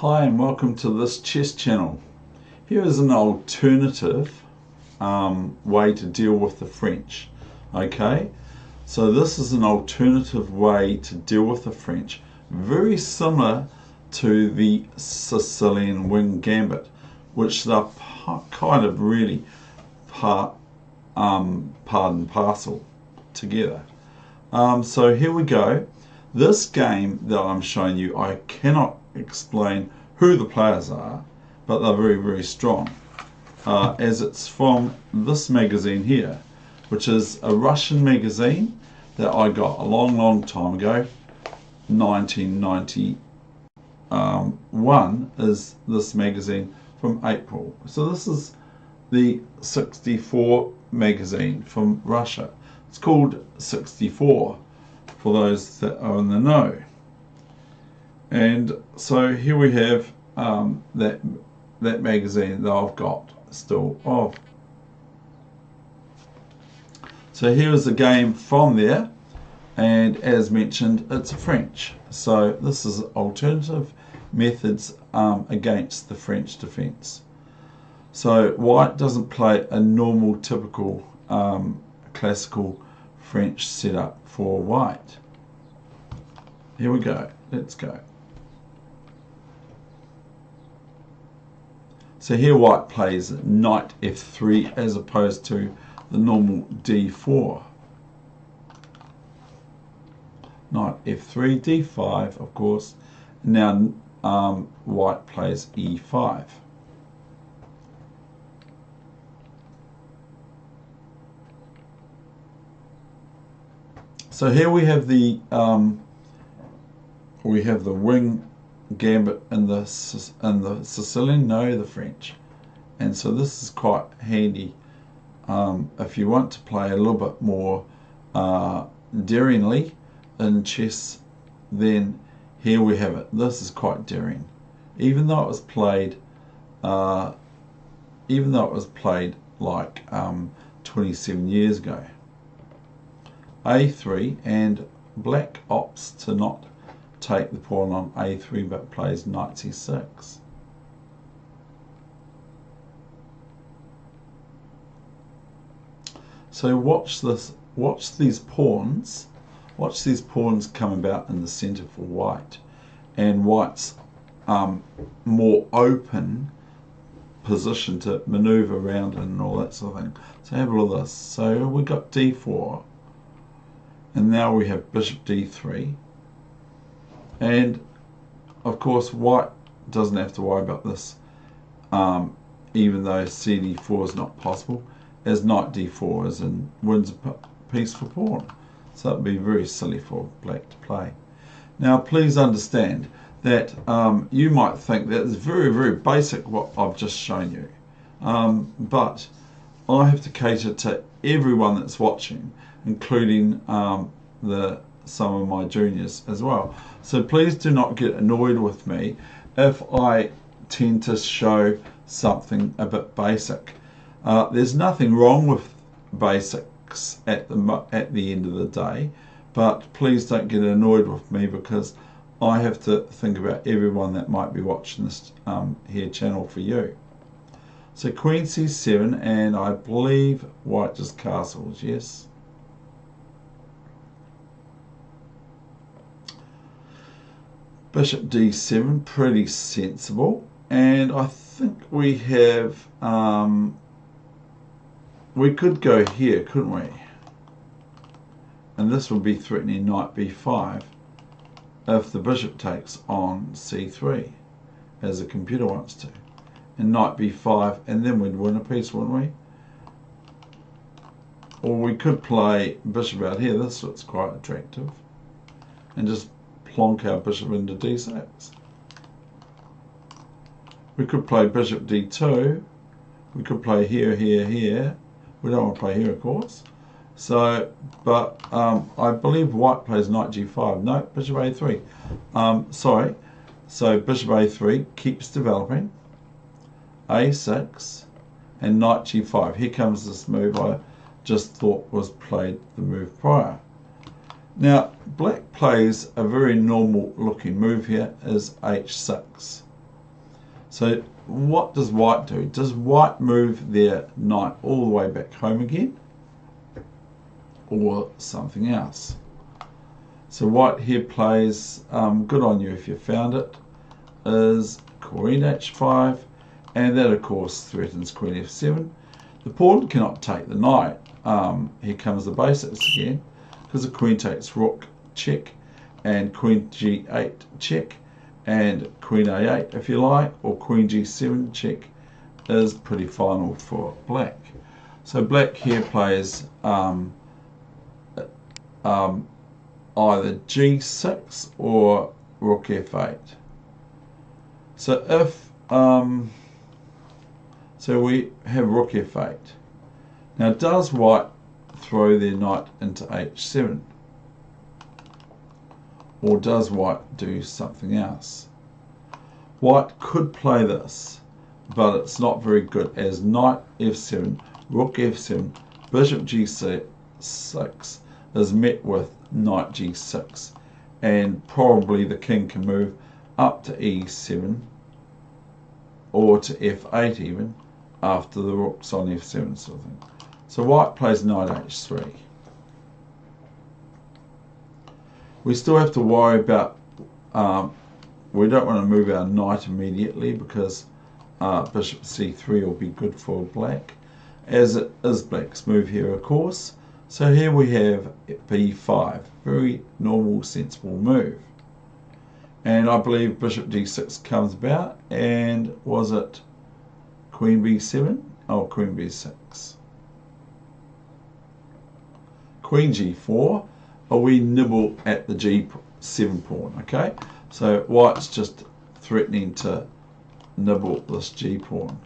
Hi and welcome to this chess channel. Here is an alternative way to deal with the French. Okay, so this is an alternative way to deal with the French, very similar to the Sicilian wing gambit, which they're kind of really part and parcel together. So here we go. This game that I'm showing you, I cannot explain who the players are, but they're very, very strong. As it's from this magazine here, which is a Russian magazine that I got a long, long time ago. 1991 is this magazine from April. So this is the 64 magazine from Russia. It's called 64 for those that are in the know. And so here we have that magazine that I've got still of. So here is a game from there, and as mentioned, it's French. So this is alternative methods against the French defence. So white doesn't play a normal, typical, classical French setup for white. Here we go. Let's go. So here white plays knight f3 as opposed to the normal d4. Knight f3, d5, of course. Now white plays e5. So here we have the wing gambit and the Sicilian, no, the French, and so this is quite handy if you want to play a little bit more daringly in chess. Then here we have it. This is quite daring, even though it was played like 27 years ago. A3, and black opts to not take the pawn on a3 but plays knight c6. So watch this, watch these pawns come about in the center for white, and white's more open position to maneuver around and all that sort of thing. So have a look at this. So we got d4, and now we have bishop d3, and of course white doesn't have to worry about this, even though cd4 is not possible, as knight d4 is and wins a piece for pawn. So that would be very silly for black to play. Now please understand that you might think that it's very, very basic what I've just shown you, but I have to cater to everyone that's watching, including some of my juniors as well. So please do not get annoyed with me if I tend to show something a bit basic. There's nothing wrong with basics at the end of the day, but please don't get annoyed with me, because I have to think about everyone that might be watching this here channel for you. So queen c7, and I believe white just castles, yes. Bishop d7, pretty sensible, and I think we have, we could go here, couldn't we? And this would be threatening knight b5 if the bishop takes on c3, as the computer wants to, and knight b5, and then we'd win a piece, wouldn't we? Or we could play bishop out here. This looks quite attractive, and just plonk our bishop into d6. We could play bishop d2. We could play here, here, here. We don't want to play here, of course. So, but I believe white plays knight g5. No, bishop a3. Sorry. So bishop a3 keeps developing. a6 and knight g5. Here comes this move I just thought was played the move prior. Now, black plays a very normal looking move here, is h6. So what does white do? Does white move their knight all the way back home again, or something else? So white here plays, good on you if you found it, is queen h5, and that of course threatens queen f7. The pawn cannot take the knight. Here comes the basics again, because the queen takes rook check, and queen g8 check, and queen a8 if you like, or queen g7 check is pretty final for black. So black here plays either g6 or rook f8. So if so we have rook f8. Now does white throw their knight into h7, or does white do something else? White could play this, but it's not very good, as knight f7, rook f7, bishop g6 is met with knight g6, and probably the king can move up to e7 or to f8 even after the rook's on f7 sort of thing. So white plays knight h3. We still have to worry about, we don't want to move our knight immediately, because bishop c3 will be good for black, as it is black's move here of course. So here we have b5, very normal sensible move. And I believe bishop d6 comes about, and was it queen b7? Oh, queen b6. Queen g4, we nibble at the g7 pawn, okay? So white's just threatening to nibble this g pawn.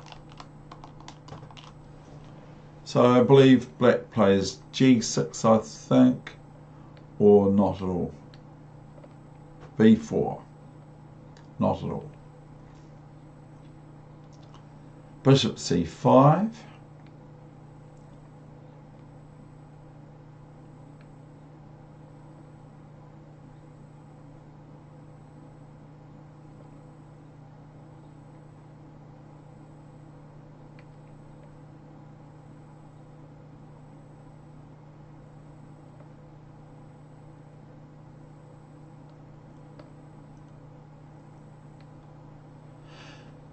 So I believe black plays g6, I think, or not at all. b4, not at all. Bishop c5.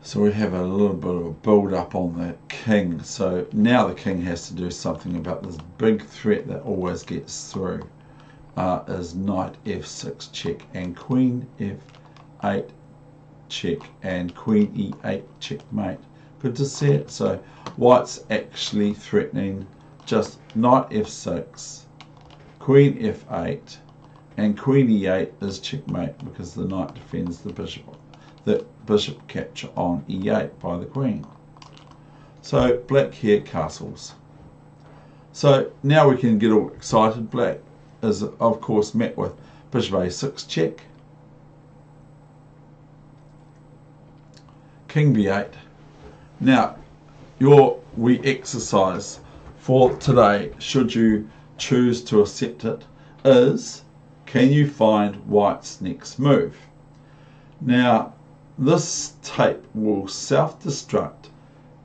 So we have a little bit of a build up on the king. So now the king has to do something about this big threat that always gets through, is knight f6 check, and queen f8 check, and queen e8 checkmate. Good to see it. So white's actually threatening just knight f6, queen f8, and queen e8 is checkmate, because the knight defends the bishop. The bishop capture on e8 by the queen. So black here castles. So now we can get all excited. Black is of course met with bishop a6 check, king b8. Now we exercise for today, should you choose to accept it, is can you find white's next move? Now this tape will self-destruct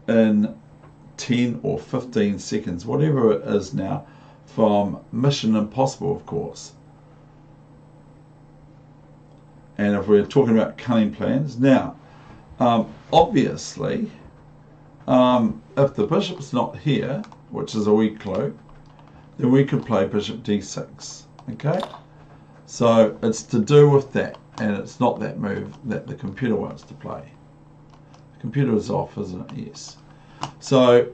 in 10 or 15 seconds, whatever it is now, from Mission Impossible, of course. And if we're talking about cunning plans, now, obviously, if the bishop's not here, which is a weak clue, then we could play bishop d6, okay? So it's to do with that. And it's not that move that the computer wants to play. The computer is off, isn't it? Yes. So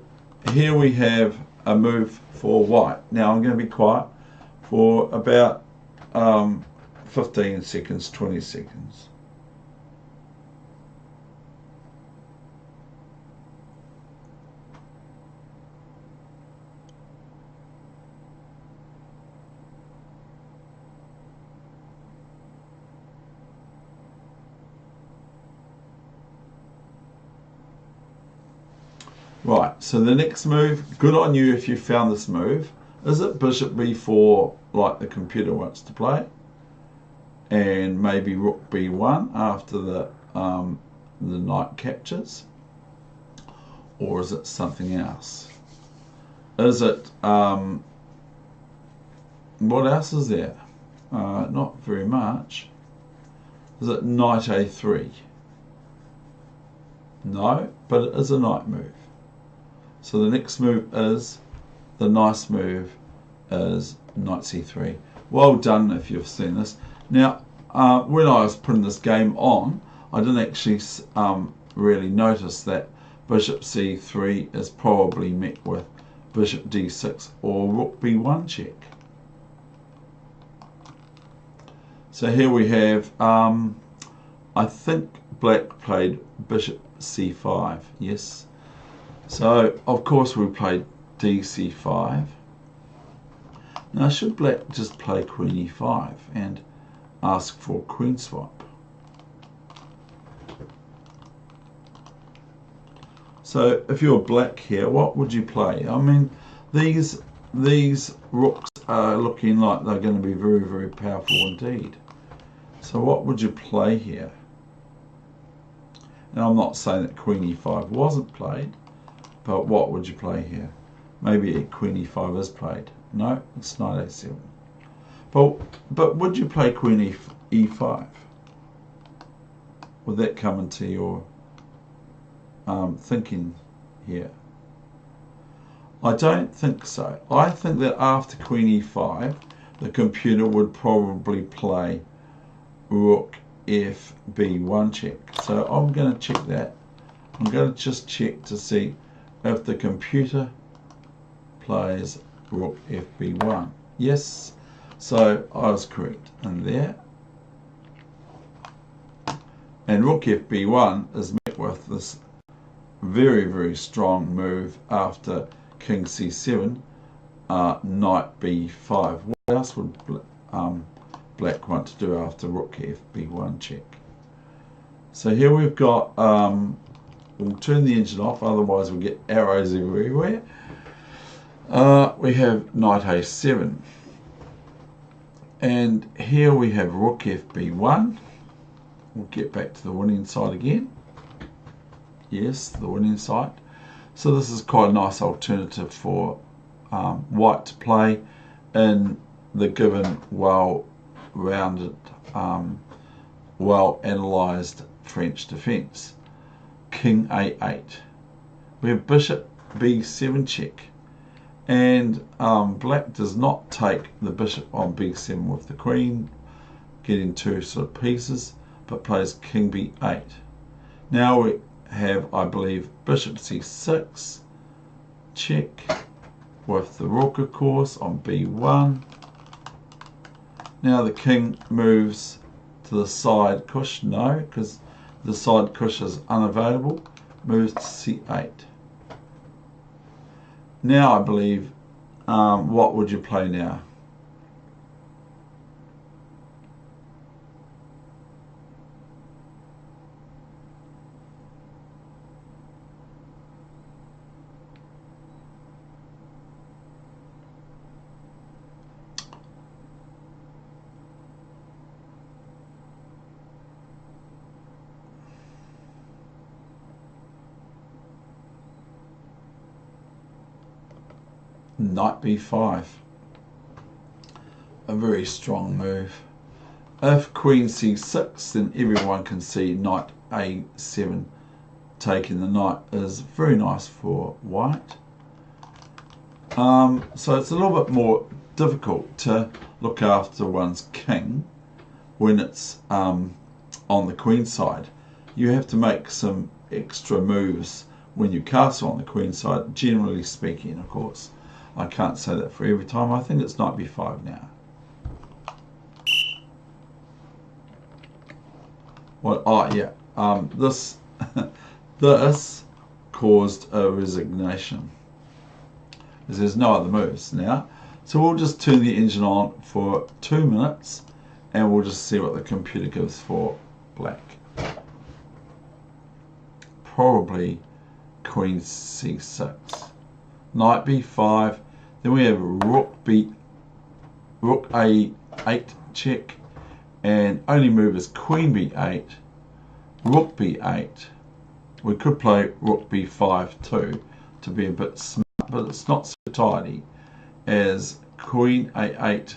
here we have a move for white. Now I'm going to be quiet for about 15 seconds, 20 seconds. Right, so the next move, good on you if you found this move. Is it bishop b4 like the computer wants to play? And maybe rook b1 after the the knight captures, or is it something else? Is it, what else is there? Not very much. Is it knight a3? No, but it is a knight move. So the next move is, the nice move is knight c3. Well done if you've seen this. Now, when I was putting this game on, I didn't actually really notice that bishop c3 is probably met with bishop d6 or rook b1 check. So here we have, I think black played bishop c5, yes. So of course we played dc5. Now should black just play queen e5 and ask for queen swap? So if you're black here, what would you play? I mean, these rooks are looking like they're going to be very, very powerful indeed. So what would you play here? Now I'm not saying that queen e5 wasn't played, but what would you play here? Maybe queen e5 is played. No, it's knight a7. But would you play queen e5? Would that come into your thinking here? I don't think so. I think that after queen e5, the computer would probably play rook f b1 check. So I'm going to check that. I'm going to just check to see if the computer plays rook f b1. Yes, so I was correct in there. And rook f b1 is met with this very, very strong move after king c7, knight b5. What else would black want to do after rook f b1 check? So here we've got, we'll turn the engine off, otherwise we'll get arrows everywhere. We have knight a7. And here we have rook f b1. We'll get back to the winning side again. Yes, the winning side. So this is quite a nice alternative for white to play in the given well-rounded, well-analysed French defence. King a8. We have bishop b7 check. And black does not take the bishop on b7 with the queen, getting two sort of pieces, but plays king b8. Now we have, I believe, bishop c6 check with the rook, of course, on b1. Now the king moves to the side cush. No, because the side cush is unavailable. Moves to c8. Now I believe, what would you play now? Knight b5, a very strong move. If queen c6, then everyone can see knight a7 taking the knight is very nice for white. So it's a little bit more difficult to look after one's king when it's on the queen side. You have to make some extra moves when you castle on the queen side, generally speaking, of course. I can't say that for every time. I think it's knight b5 now. Well, oh yeah, this this caused a resignation, because there's no other moves now. So we'll just turn the engine on for 2 minutes, and we'll just see what the computer gives for black. Probably queen c6. Knight b5, then we have rook a8 check, and only move is queen b8, rook b8. We could play rook b5 too to be a bit smart, but it's not so tidy as queen a8,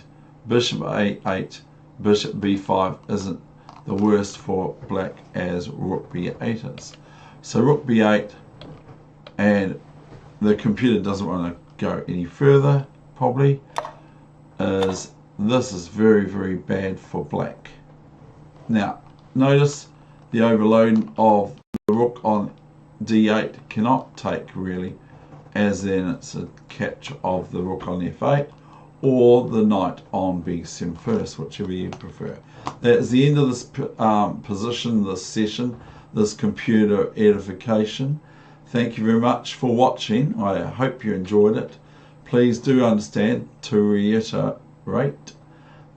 bishop a8, bishop b5 isn't the worst for black as rook b8 is. So rook b8, and the computer doesn't want to go any further probably, is this is very, very bad for black. Now notice the overload of the rook on d8 cannot take really, as then it's a catch of the rook on f8 or the knight on b7 first, whichever you prefer. That's the end of this position, this session, this computer edification. Thank you very much for watching. I hope you enjoyed it. Please do understand, to reiterate,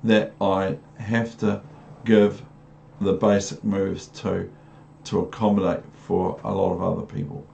that I have to give the basic moves to accommodate for a lot of other people.